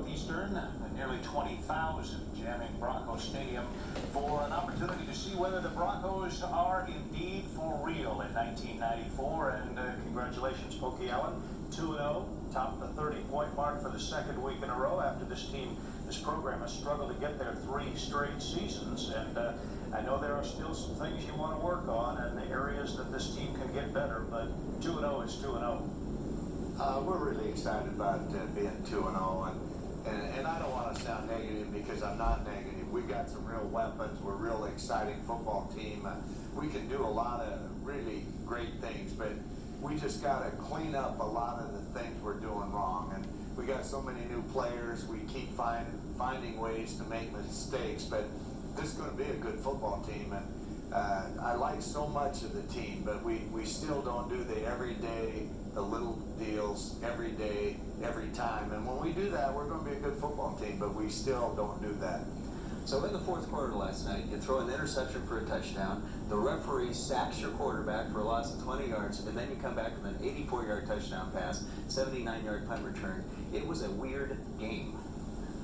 Northeastern, nearly 20,000 jamming Broncos Stadium for an opportunity to see whether the Broncos are indeed for real in 1994. And congratulations, Pokey Allen, 2-0, topped the 30-point mark for the second week in a row after this program has struggled to get there 3 straight seasons. And I know there are still some things you want to work on and the areas that this team can get better, but 2-0 is 2-0. We're really excited about being 2-0, and I don't want to sound negative because I'm not negative. We've got some real weapons. We're a real exciting football team. We can do a lot of really great things, but we just got to clean up a lot of the things we're doing wrong. And we got so many new players. We keep finding ways to make mistakes, but this is going to be a good football team. And I like so much of the team, but we still don't do the everyday, the little deals every day, every time. And when we do that, we're going to be a good football team, but we still don't do that. So in the fourth quarter last night, you throw an interception for a touchdown, the referee sacks your quarterback for a loss of 20 yards, and then you come back with an 84-yard touchdown pass, 79-yard punt return. It was a weird game.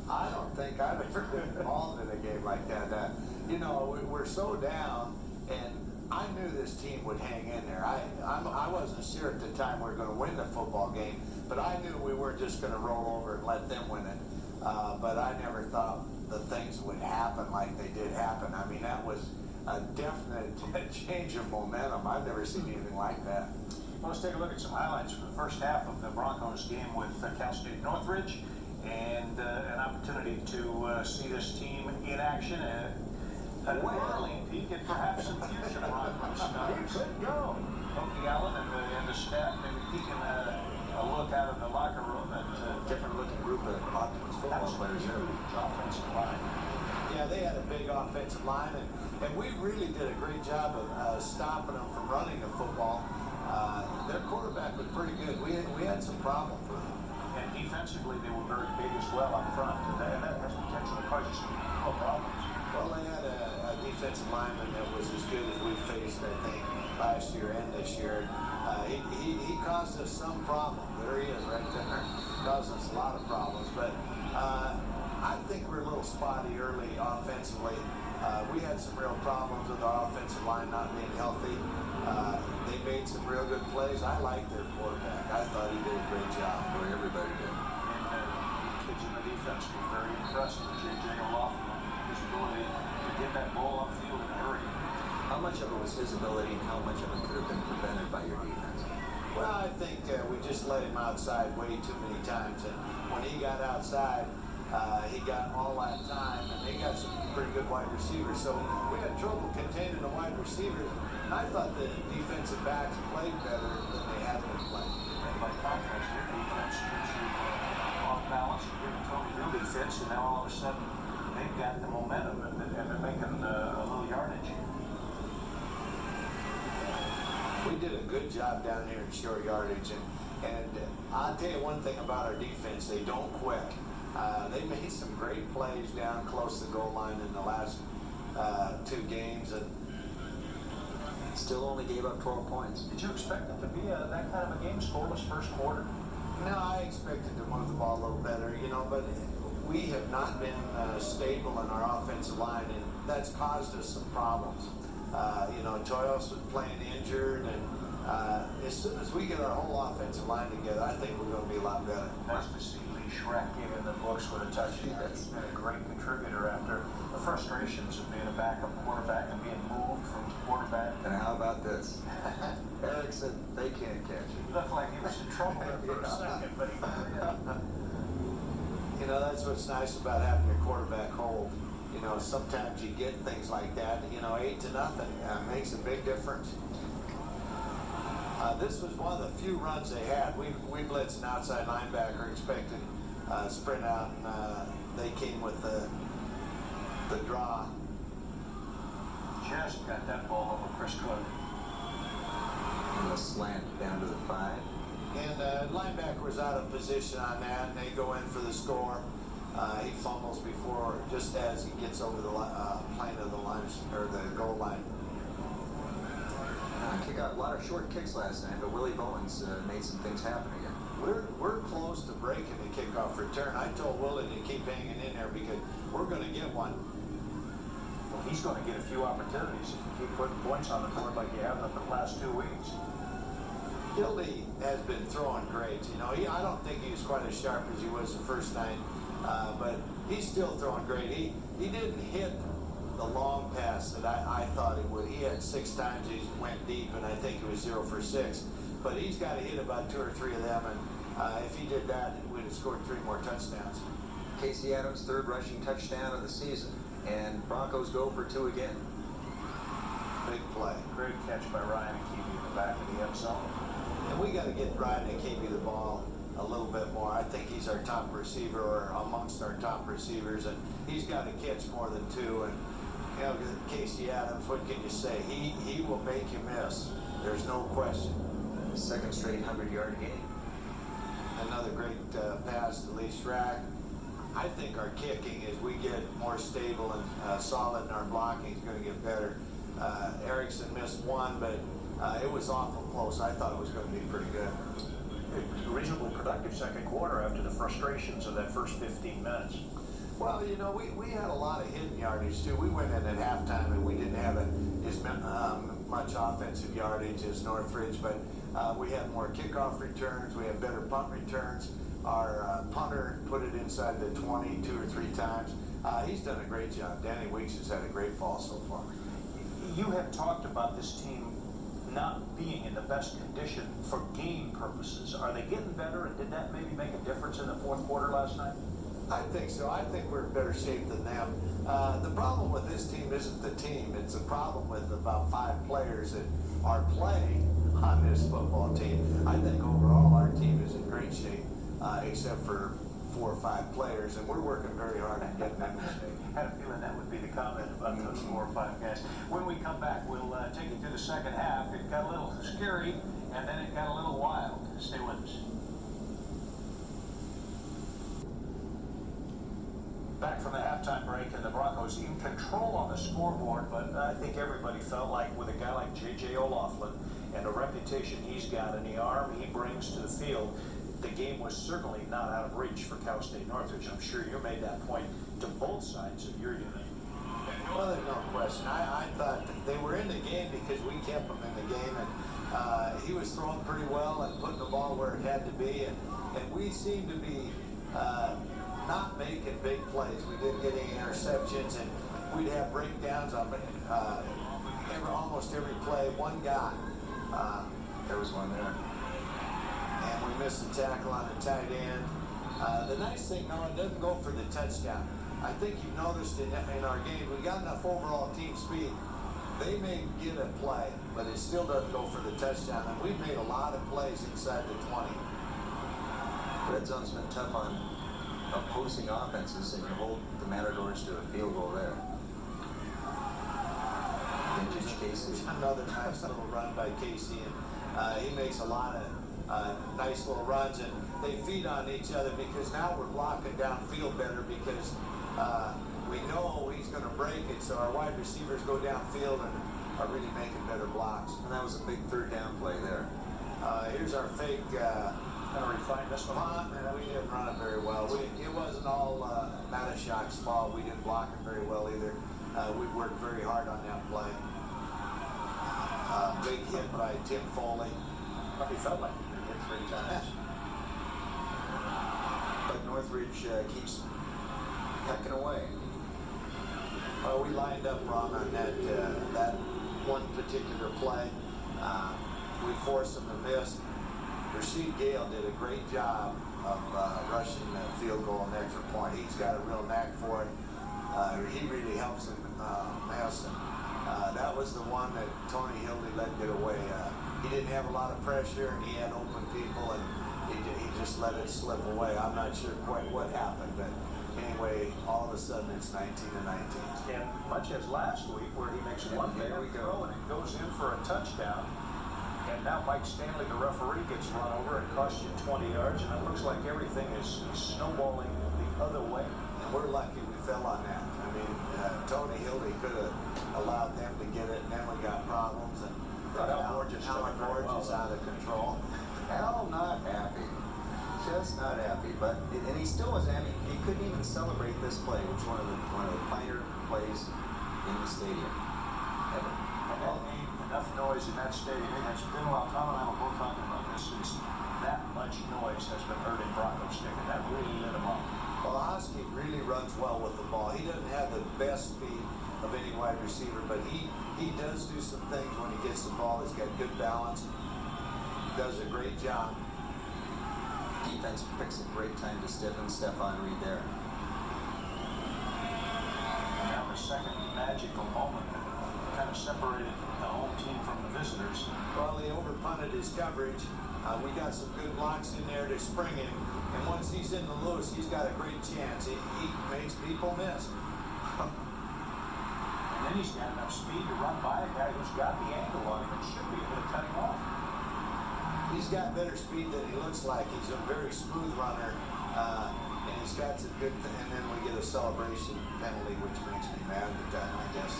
I don't think I've ever been involved in a game like that. You know, we're so down, and I knew this team would hang in there. I wasn't sure at the time we were going to win the football game, but I knew we weren't just going to roll over and let them win it. But I never thought the things would happen like they did happen. I mean, that was a definite change of momentum. I've never seen anything like that. Well, let's take a look at some highlights from the first half of the Broncos game with Cal State Northridge, and an opportunity to see this team in action. An early peek at perhaps some future Broncos stars. He could go. Pokey Allen and the staff maybe peeking a look out of the locker room at Different-looking group of offensive football players here. Offensive line. Yeah, they had a big offensive line, and we really did a great job of stopping them from running the football. Their quarterback was pretty good. We had some problems with him. And defensively, they were very big as well up front, and that has potential to cause you some real problems. Well, they had a defensive lineman that was as good as we faced, I think, last year and this year. He caused us some problem. There he is right there. Caused us a lot of problems. But I think we're a little spotty early offensively. We had some real problems with our offensive line not being healthy. They made some real good plays. I liked their quarterback. I thought he did a great job. Boy, everybody did. And kids in the defense were very impressed with J.J. O'Loughlin, his ability to get that ball upfield in a hurry. How much of it was his ability, and how much of it could have been prevented by your defense? Well, I think we just let him outside way too many times. And when he got outside, he got all that time, and they got some pretty good wide receivers. So we had trouble containing the wide receivers. And I thought the defensive backs played better than they had been playing. And by contrast, their defense gets you off balance. You're giving Tony Dooley fits, and now all of a sudden they've got the momentum, and they're making a little yardage. We did a good job down here in short yardage, and I'll tell you one thing about our defense: they don't quit. They made some great plays down close to the goal line in the last 2 games, and Still only gave up 12 points. Did you expect it to be that kind of a game, scoreless first quarter? no, I expected to move the ball a little better, you know, but we have not been stable in our offensive line, and that's caused us some problems. You know, Toyos was playing injured, and as soon as we get our whole offensive line together, I think we're going to be a lot better. Nice to see Lee Schreck in the books with a touchdown. He's been a great contributor after the frustrations of being a backup quarterback and being moved from quarterback. And how about this? Eric said they can't catch it. Looked like he was in trouble there for a second, but he did. You know, that's what's nice about having your quarterback hold. You know, sometimes you get things like that. You know, 8-0 makes a big difference. This was one of the few runs they had. We blitzed an outside linebacker, expected sprint out, and they came with the draw. Just got that ball over Chris Cook. And the slant down to the 5. And linebacker was out of position on that, and they go in for the score. He fumbles before, just as he gets over the plane of the line, or the goal line. He got a lot of short kicks last night, but Willie Bowens made some things happen again. we're close to breaking the kickoff return. I told Willie to keep hanging in there because we're going to get one. Well, he's going to get a few opportunities if you keep putting points on the board like you have in the last 2 weeks. Hildy has been throwing great. You know, I don't think he was quite as sharp as he was the first night, but he's still throwing great. He didn't hit the long pass that I thought he would. He had 6 times he went deep, and I think he was 0 for 6. But he's got to hit about 2 or 3 of them, and if he did that, we'd have scored 3 more touchdowns. Casey Adams' 3rd rushing touchdown of the season, and Broncos go for 2 again. Big play. Great catch by Ryan Akebe in the back of the end zone. And we got to get Ryan Akebe the ball a little bit more. I think he's our top receiver, or amongst our top receivers, and he's got to catch more than 2. And you know, Casey Adams, what can you say? He will make you miss. There's no question. 2nd straight 100-yard game. Another great pass to Lee Schrack. I think our kicking, as we get more stable and solid in our blocking, is going to get better. Erickson missed 1, but it was awful close. I thought it was going to be pretty good. A reasonable productive second quarter after the frustrations of that first 15 minutes. Well, you know, we had a lot of hidden yardage, too. We went in at halftime, and we didn't have as much offensive yardage as Northridge, but we had more kickoff returns. We had better punt returns. Our punter put it inside the 20 2 or 3 times. He's done a great job. Danny Weeks has had a great fall so far. You have talked about this team not being in the best condition for game purposes. Are they getting better, and did that maybe make a difference in the 4th quarter last night? I think so. I think we're in better shape than them. The problem with this team isn't the team. It's a problem with about 5 players that are playing on this football team. I think overall our team is in great shape, except for 4 or 5 players, and we're working very hard on getting them in shape. I had a feeling that would be the comment about those 4 or 5 guys. When we come back, we'll take you through the second half. It got a little scary, and then it got a little wild. Stay with us. Back from the halftime break, and the Broncos in control on the scoreboard, but I think everybody felt like with a guy like J.J. O'Loughlin and the reputation he's got and the arm he brings to the field, the game was certainly not out of reach for Cal State Northridge. I'm sure you made that point to both sides of your unit. Well, there's no question. I thought they were in the game because we kept them in the game, and he was throwing pretty well and putting the ball where it had to be, and we seemed to be not making big plays. We didn't get any interceptions, and we'd have breakdowns on almost every play. One guy. There was one there. And we missed the tackle on the tight end. The nice thing, though, it doesn't go for the touchdown. I think you've noticed in our game, we got enough overall team speed. They may get a play, but it still doesn't go for the touchdown. And we've made a lot of plays inside the 20. Red zone's been tough on opposing offenses, and you hold the Matadors to a field goal there. Vintage Casey. Another nice little run by Casey, and he makes a lot of nice little runs, and they feed on each other because now we're blocking downfield better because we know he's going to break it, so our wide receivers go downfield and are really making better blocks. And that was a big 3rd down play there. Here's our fake Kind of refined this one. punt, and we didn't run it very well. It wasn't all Matashak's fault. We didn't block it very well either. We worked very hard on that play. Big hit by Tim Foley. Probably felt like he did 3 times. But Northridge keeps hacking away. Well, we lined up wrong on that one particular play. We forced them to miss. Rasheed Gale did a great job of rushing the field goal and extra point. He's got a real knack for it. He really helps them miss. And that was the one that Tony Hildy let get away. He didn't have a lot of pressure, and he had open people, and he just let it slip away. I'm not sure quite what happened, but anyway, all of a sudden it's 19-19. And much as last week, where he makes one bad throw and it goes in for a touchdown, and now Mike Stanley, the referee, gets run over and costs you 20 yards, and it looks like everything is snowballing the other way. And we're lucky we fell on that. I mean, Tony Hildy could have allowed them to get it, and then we got problems. And Al Borges out of control. Al not happy. just not happy. And he still was happy. He couldn't even celebrate this play, which is one of the finer plays in the stadium ever. And that made enough noise in that stadium. It has been a while. Tom and I were both talking about this. Since that much noise has been heard in Bronco Stadium. That really lit him up. Well, Husky really runs well with the ball. He doesn't have the best speed of any wide receiver, but he does do some things when he gets the ball. He's got good balance. Does a great job. Defense picks a great time to stiffen Stephon Reed there. And now the second magical moment that kind of separated the home team from the visitors. Well, he over-punted his coverage. We got some good blocks in there to spring him. And once he's in the loose, he's got a great chance. He makes people miss. And then he's got enough speed to run by a guy who's got the angle on him and should be able to cut him off. He's got better speed than he looks like. He's a very smooth runner. And he's got some good, and then we get a celebration penalty, which makes me mad at that, I guess,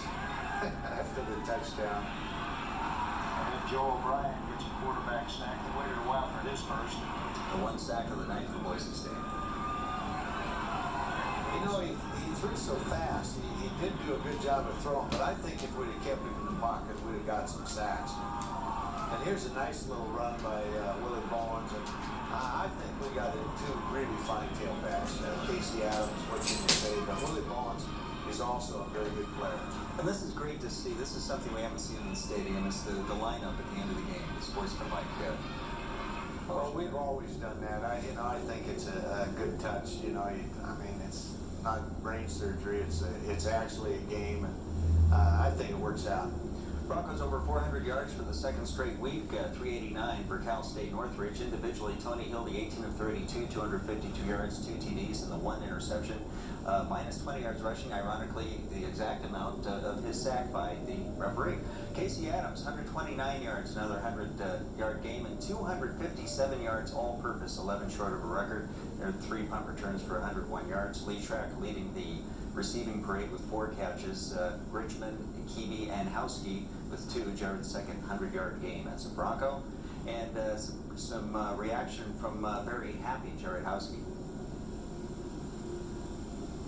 after the touchdown. And then Joe O'Brien gets a quarterback sack. He waited a while for his first. The one sack of the night for Boise State. You know, he threw so fast. He did do a good job of throwing, but I think if we'd have kept him in the pocket, we'd have got some sacks. And here's a nice little run by Willie Bowens. And I think we got two really fine tailbacks. Casey Adams, what can you say? But Willie Bowens is also a very good player. And this is great to see. This is something we haven't seen in the stadium. It's the lineup at the end of the game. The sportsmanlike. Well, we've always done that. I think it's a good touch. I mean, it's not brain surgery. It's actually a game, and I think it works out. Broncos over 400 yards for the second straight week, 389 for Cal State Northridge. Individually, Tony Hill, the 18 of 32, 252 yards, 2 TDs, and the 1 interception. Minus 20 yards rushing, ironically, the exact amount of his sack by the referee. Casey Adams, 129 yards, another 100-yard game, and 257 yards all-purpose, 11 short of a record. There are 3 punt returns for 101 yards. Lee Track leading the receiving parade with 4 catches. Richmond, Keeby, and Howski with 2. Jared's second 100-yard game as a Bronco. And some reaction from very happy Jared Howski.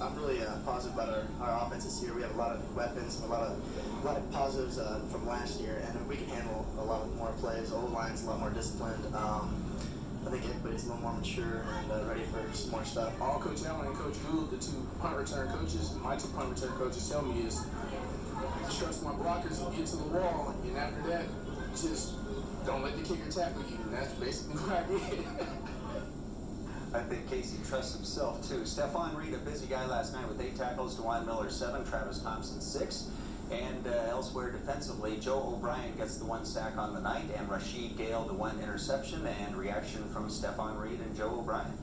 I'm really positive about our offense this year. We have a lot of weapons and a lot of positives from last year, and we can handle a lot more plays. The O-line's a lot more disciplined. I think everybody's a little more mature and ready for some more stuff. All Coach Allen and Coach Gould, the 2 punt return coaches, my 2 punt return coaches tell me is trust my blockers and get to the wall, and after that, just don't let the kicker tackle you. And that's basically what I did. I think Casey trusts himself, too. Stephon Reed, a busy guy last night with 8 tackles, DeJuan Miller 7, Travis Thompson 6. And elsewhere defensively, Joe O'Brien gets the 1 sack on the night, and Rashid Gale the 1 interception, and reaction from Stephon Reed and Joe O'Brien.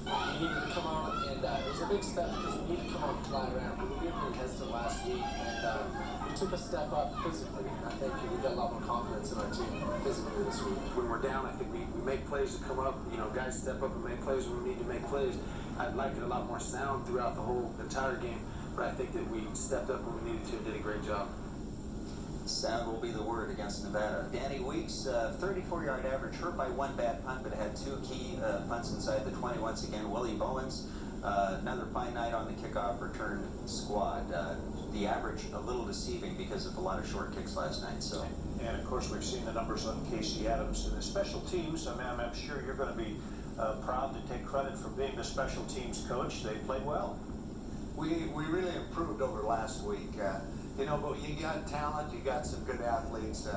We needed to come out, and it was a big step because we needed to come out flat around. We were really hesitant last week, and we took a step up physically. I think we got a lot more confidence in our team physically this week. When we're down, I think we make plays to come up. Guys step up and make plays when we need to make plays. I'd like it a lot more sound throughout the whole entire game, but I think that we stepped up when we needed to and did a great job. Sound will be the word against Nevada. Danny Weeks, 34-yard average, hurt by 1 bad punt, but had 2 key punts inside the 20 once again. Willie Bowens, another fine night on the kickoff return squad. The average a little deceiving because of a lot of short kicks last night. So, and of course, we've seen the numbers on Casey Adams and the special teams. I mean, I'm sure you're going to be proud to take credit for being the special teams coach. They played well. We really improved over last week. But you got talent, you got some good athletes.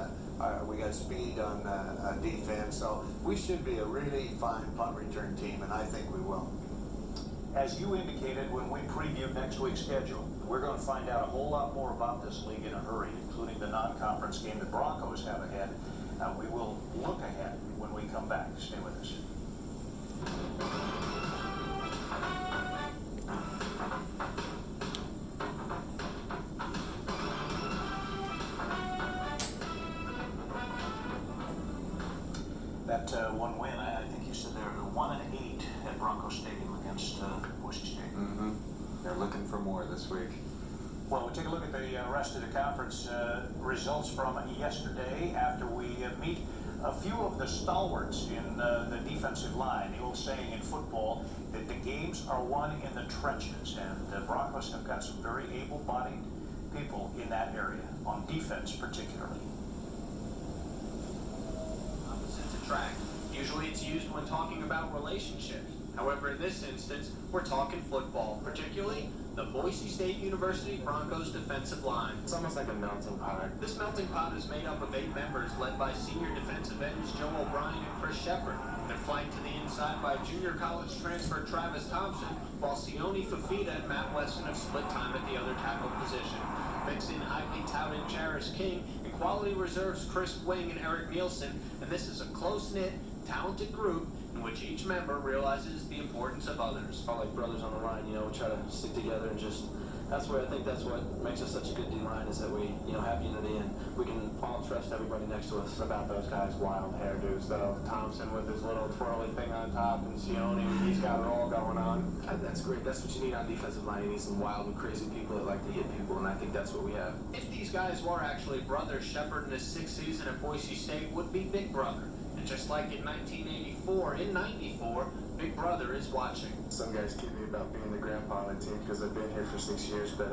We got speed on defense, so we should be a really fine punt return team, and I think we will. As you indicated when we previewed next week's schedule, we're going to find out a whole lot more about this league in a hurry, including the non-conference game the Broncos have ahead. We will look ahead when we come back. Stay with us. That 1 win, I think you said they're 1-8 at Bronco Stadium against Boise State. mm-hmm. They're looking for more this week. Well, we'll take a look at the rest of the conference results from yesterday after we meet a few of the stalwarts in the defensive line. The old saying in football that the games are won in the trenches, and the Broncos have got some very able-bodied people in that area, on defense particularly. Opposites attract. Usually it's used when talking about relationships. However, in this instance, we're talking football, particularly the Boise State University Broncos defensive line. It's almost like a melting pot. This melting pot is made up of 8 members led by senior defensive ends Joe O'Brien and Chris Shepard. They're flanked to the inside by junior college transfer Travis Thompson, while Sione Fafita and Matt Weston have split time at the other tackle position. Mix in highly touted Jarris King and quality reserves Chris Wing and Eric Nielsen, and this is a close-knit, talented group in which each member realizes the importance of others. All like brothers on the line, we try to stick together and just, I think that's what makes us such a good D-line, is that we, have unity, and we can all trust everybody next to us. About those guys, wild hairdos though. Thompson with his little twirly thing on top, and Sione, he's got it all going on. That's great. That's what you need on defensive line. You need some wild and crazy people that like to hit people, and I think that's what we have. If these guys were actually brothers, Shepard in his 6th season at Boise State would be Big Brother. And just like in 1984, in 94, Big Brother is watching. Some guys kid me about being the grandpa on the team because I've been here for 6 years, but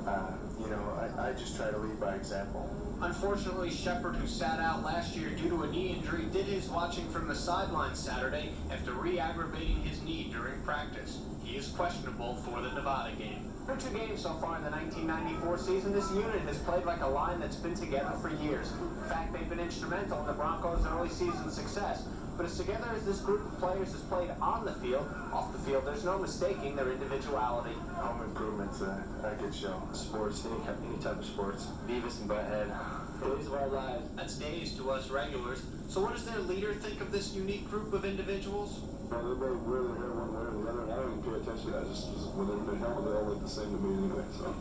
I just try to lead by example. Unfortunately, Shepard, who sat out last year due to a knee injury, did his watching from the sideline Saturday after re-aggravating his knee during practice. He is questionable for the Nevada game. Through 2 games so far in the 1994 season, this unit has played like a line that's been together for years. In fact, they've been instrumental in the Broncos' early season success. But as together as this group of players has played on the field, off the field, there's no mistaking their individuality. Home improvements, I could show. Sports, any type of sports. Beavis and Butthead. Days of our lives. That's days to us regulars. So what does their leader think of this unique group of individuals? Everybody really hear one way or the other, and I don't even pay attention. I just when they're hell, they all look the same to me anyway. So.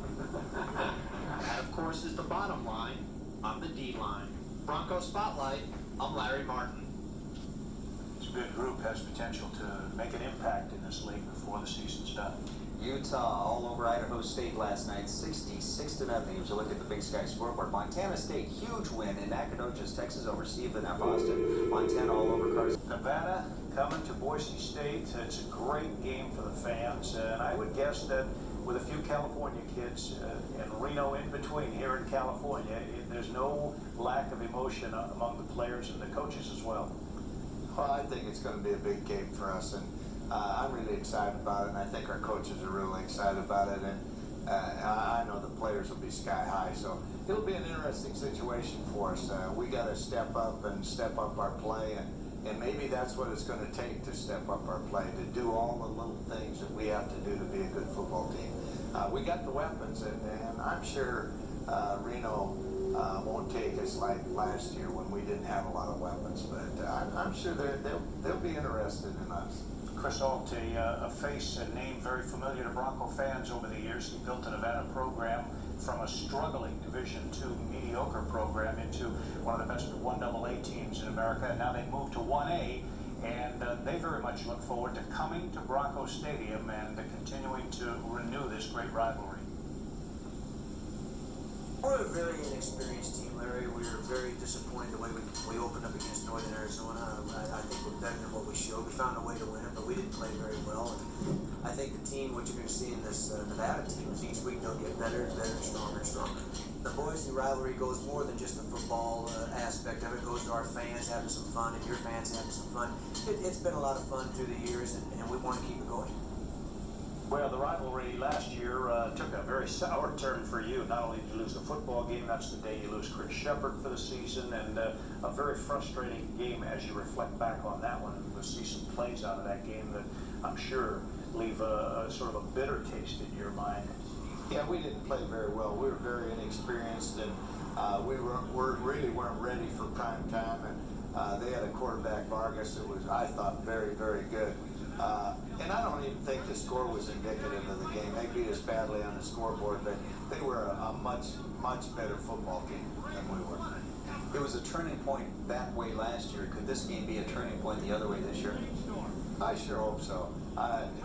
That, of course, is the bottom line on the D line. Bronco Spotlight. I'm Larry Martin. This good group has potential to make an impact in this league before the season's done. Utah all over Idaho State last night, 66-0. As you look at the Big Sky scoreboard, Montana State, huge win in Nacogdoches, Texas over Stephen F. Austin. Montana all over Carson. Nevada coming to Boise State. It's a great game for the fans, and I would guess that with a few California kids and Reno in between here in California, there's no lack of emotion among the players and the coaches as well. Well, I think it's going to be a big game for us, and I'm really excited about it, and I think our coaches are really excited about it, and I know the players will be sky high, so it'll be an interesting situation for us. We got to step up our play, and maybe that's what it's going to take to step up our play, to do all the little things that we have to do to be a good football team. We got the weapons, and I'm sure Reno won't take us like last year when we didn't have a lot of weapons, but I'm sure they'll be interested in us. Chris Ault, a face and name very familiar to Bronco fans over the years. He built a Nevada program from a struggling Division II mediocre program into one of the best 1AA teams in America, and now they moved to 1A, and they very much look forward to coming to Bronco Stadium and continuing to renew this great rivalry. We're a very inexperienced team, Larry. We were very disappointed the way we opened up against Northern Arizona. I think we're better than what we showed. We found a way to win it, but we didn't play very well. And I think the team, what you're going to see in this Nevada team, is each week they'll get better and better and stronger and stronger. The Boise rivalry goes more than just the football aspect of it. It goes to our fans having some fun and your fans having some fun. It's been a lot of fun through the years, and we want to keep it going. Well, the rivalry last year took a very sour turn for you. Not only did you lose the football game, that's the day you lose Chris Shepard for the season, and a very frustrating game as you reflect back on that one. You'll see some plays out of that game that I'm sure leave a sort of a bitter taste in your mind. Yeah, we didn't play very well. We were very inexperienced, and we really weren't ready for prime time, and they had a quarterback, Vargas, that was, I thought, very, very good. And I don't even think the score was indicative of the game. They beat us badly on the scoreboard, but they were a much, much better football team than we were. It was a turning point that way last year. Could this game be a turning point the other way this year? I sure hope so.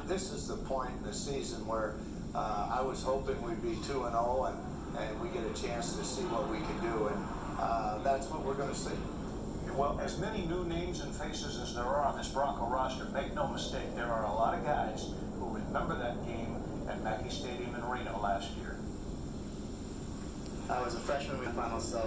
This is the point in the season where I was hoping we'd be 2-0 and we get a chance to see what we can do, and that's what we're going to see. Well, as many new names and faces as there are on this Bronco roster, make no mistake, there are a lot of guys who remember that game at Mackey Stadium in Reno last year. I was a freshman in the finals, so